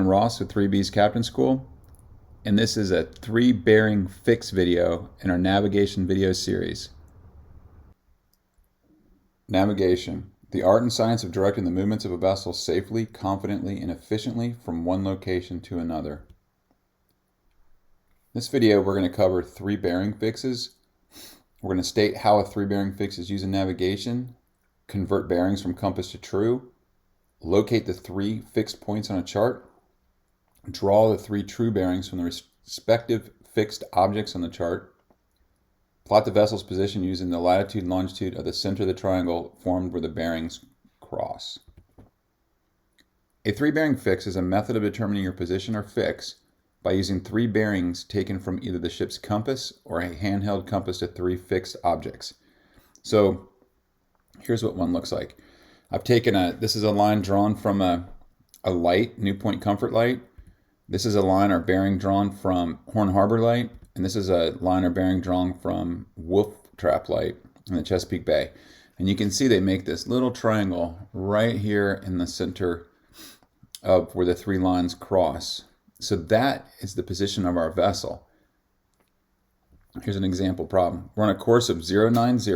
Brandon Ross with 3B's Captain School, and this is a 3-bearing fix video in our navigation video series. Navigation, the art and science of directing the movements of a vessel safely, confidently, and efficiently from one location to another. In this video, we're going to cover 3 bearing fixes. We're going to state how a 3-bearing fix is used in navigation, convert bearings from compass to true, locate the 3 fixed points on a chart, draw the 3 true bearings from the respective fixed objects on the chart, plot the vessel's position using the latitude and longitude of the center of the triangle formed where the bearings cross. A 3-bearing fix is a method of determining your position or fix by using 3 bearings taken from either the ship's compass or a handheld compass to 3 fixed objects. So here's what one looks like. I've taken this is a line drawn from a light, New Point Comfort light. This is a line or bearing drawn from Horn Harbor light. And this is a line or bearing drawn from Wolf Trap light in the Chesapeake Bay. And you can see they make this little triangle right here in the center of where the 3 lines cross. So that is the position of our vessel. Here's an example problem. We're on a course of 090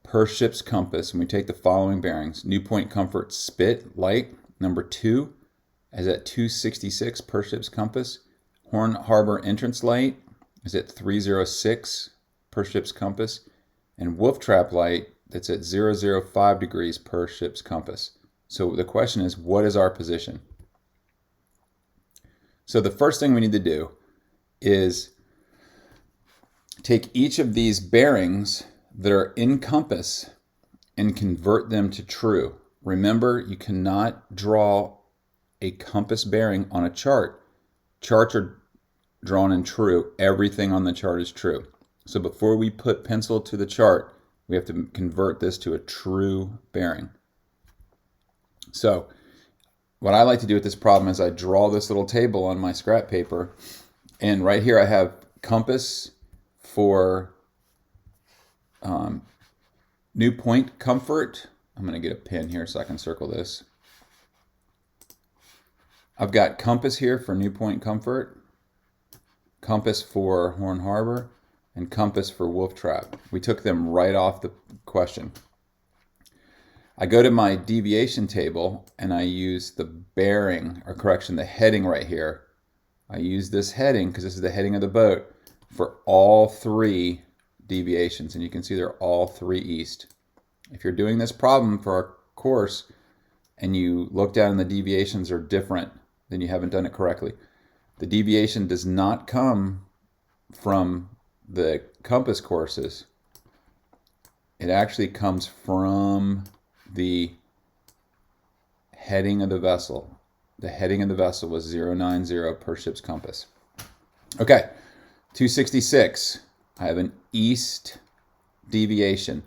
per ship's compass, and we take the following bearings. New Point Comfort Spit light, number 2, is at 266 per ship's compass. Horn Harbor entrance light is at 306 per ship's compass. And Wolf Trap light, that's at 005 degrees per ship's compass. So the question is, what is our position? So the first thing we need to do is take each of these bearings that are in compass and convert them to true. Remember, you cannot draw a compass bearing on a chart. Charts are drawn in true. Everything on the chart is true. So before we put pencil to the chart, we have to convert this to a true bearing. So what I like to do with this problem is I draw this little table on my scrap paper, and right here I have compass for New Point Comfort. I'm going to get a pen here so I can circle this. I've got compass here for New Point Comfort, compass for Horn Harbor, and compass for Wolf Trap. We took them right off the question. I go to my deviation table and I use the bearing, or correction, the heading right here. I use this heading because this is the heading of the boat for all 3 deviations, and you can see they're all 3 east. If you're doing this problem for our course and you look down and the deviations are different, then you haven't done it correctly. The deviation does not come from the compass courses. It actually comes from the heading of the vessel. The heading of the vessel was 090 per ship's compass. Okay, 266. I have an east deviation.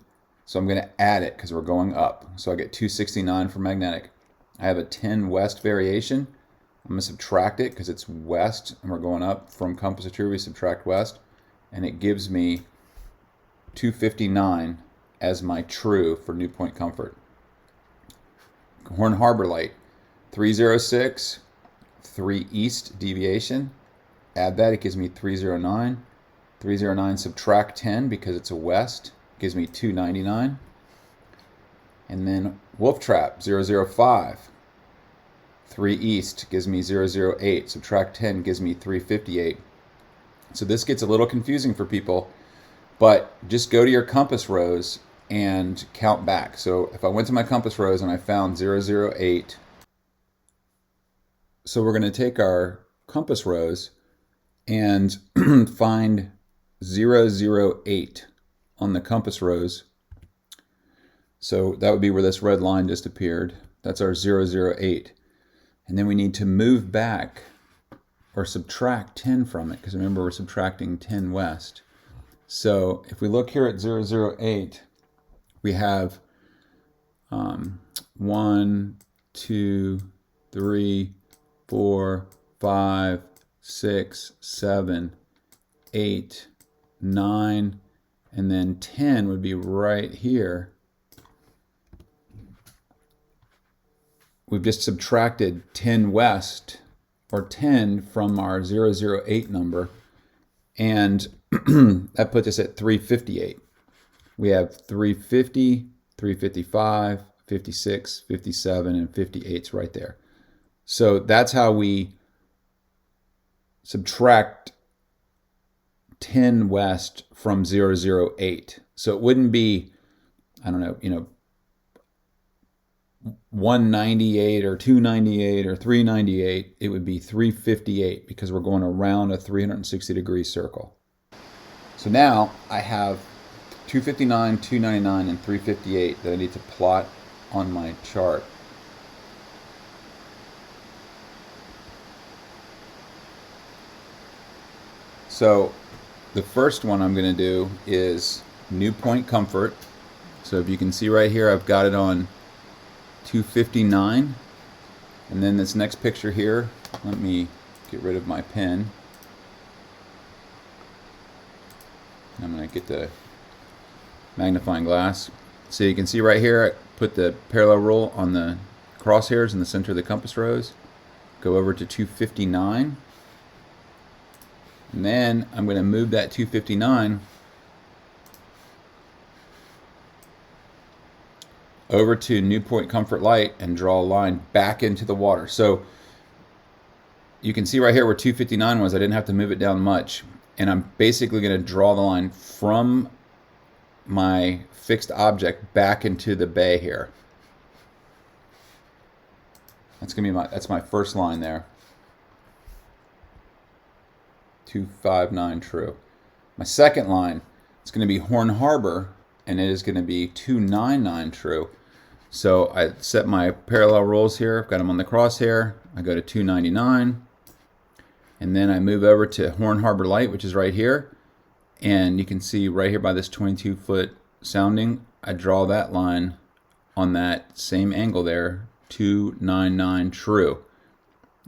So I'm going to add it because we're going up. So I get 269 for magnetic. I have a 10 west variation. I'm going to subtract it because it's west and we're going up from compass to true. We subtract west and it gives me 259 as my true for New Point Comfort. Horn Harbor light, 306, 3 east deviation. Add that, it gives me 309. 309 subtract 10 because it's a west, gives me 299. And then Wolf Trap, 005. 3 east gives me 008. Subtract 10 gives me 358. So this gets a little confusing for people, but just go to your compass rows and count back. So if I went to my compass rows and I found 008, so we're going to take our compass rows and find 008 on the compass rows. So that would be where this red line just appeared. That's our 008. And then we need to move back or subtract 10 from it, because remember we're subtracting 10 west. So if we look here at 008, we have 1, 2, 3, 4, 5, 6, 7, 8, 9, and then 10 would be right here we've just subtracted 10 west, or 10 from our 008 number, and that puts us at 358. We have 350, 355, 56, 57, and 58's right there. So that's how we subtract 10 west from 008. So it wouldn't be, I don't know, 198 or 298 or 398. It would be 358 because we're going around a 360-degree circle. So now I have 259, 299, and 358 that I need to plot on my chart. So the first one I'm going to do is New Point Comfort. So if you can see right here, I've got it on 259. And then this next picture here, let me get rid of my pen. I'm going to get the magnifying glass. So you can see right here, I put the parallel rule on the crosshairs in the center of the compass rose. Go over to 259. And then I'm going to move that 259 over to New Point Comfort Light and draw a line back into the water. So you can see right here where 259 was, I didn't have to move it down much. And I'm basically going to draw the line from my fixed object back into the bay here. That's going to be that's my first line there. 259 true. My second line, it's going to be Horn Harbor, and it is going to be 299 true. So I set my parallel rules here. I've got them on the crosshair. I go to 299, and then I move over to Horn Harbor Light, which is right here. And you can see right here by this 22-foot sounding, I draw that line on that same angle there, 299 true.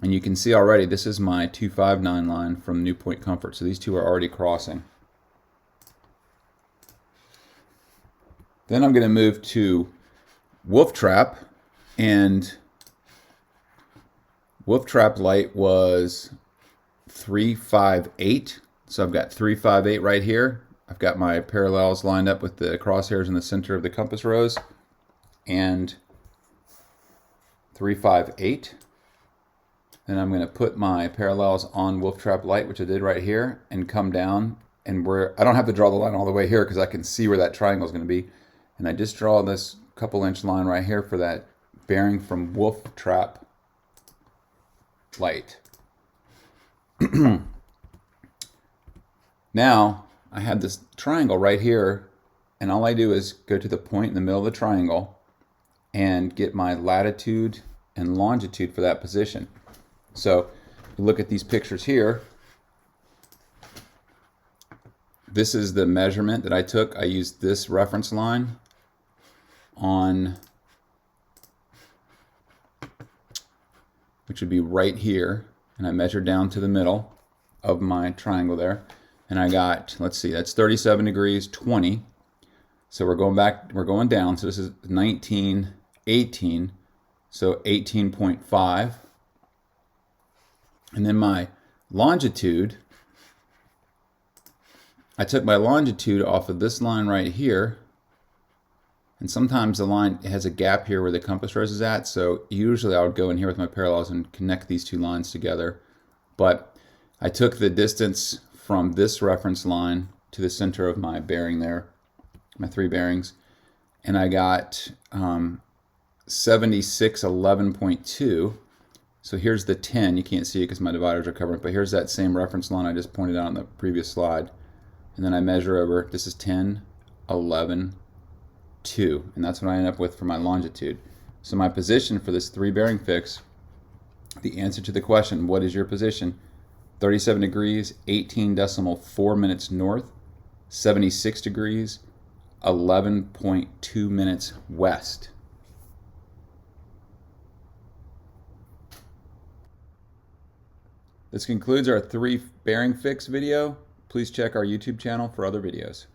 And you can see already, this is my 259 line from New Point Comfort. So these two are already crossing. Then I'm going to move to Wolf Trap. And Wolf Trap Light was 358. So I've got 358 right here. I've got my parallels lined up with the crosshairs in the center of the compass rose. And 358. Then I'm going to put my parallels on Wolf Trap Light, which I did right here, and come down. And I don't have to draw the line all the way here because I can see where that triangle is going to be. And I just draw this couple-inch line right here for that bearing from Wolf Trap Light. Now I have this triangle right here, and all I do is go to the point in the middle of the triangle and get my latitude and longitude for that position. So look at these pictures here. This is the measurement that I took. I used this reference line on, which would be right here, and I measured down to the middle of my triangle there, and I got, let's see, that's 37 degrees 20. So we're going back, we're going down. So this is 19, 18, so 18.5. And then my longitude, I took my longitude off of this line right here. And sometimes the line has a gap here where the compass rose is at. So usually I would go in here with my parallels and connect these two lines together. But I took the distance from this reference line to the center of my bearing there, my three bearings, and I got 7611.2. So here's the 10. You can't see it because my dividers are covered, but here's that same reference line I just pointed out on the previous slide. And then I measure over, this is 10, 11, 2. And that's what I end up with for my longitude. So my position for this three bearing fix, the answer to the question, what is your position? 37 degrees, 18.4 minutes north, 76 degrees, 11.2 minutes west. This concludes our three bearing fix video. Please check our YouTube channel for other videos.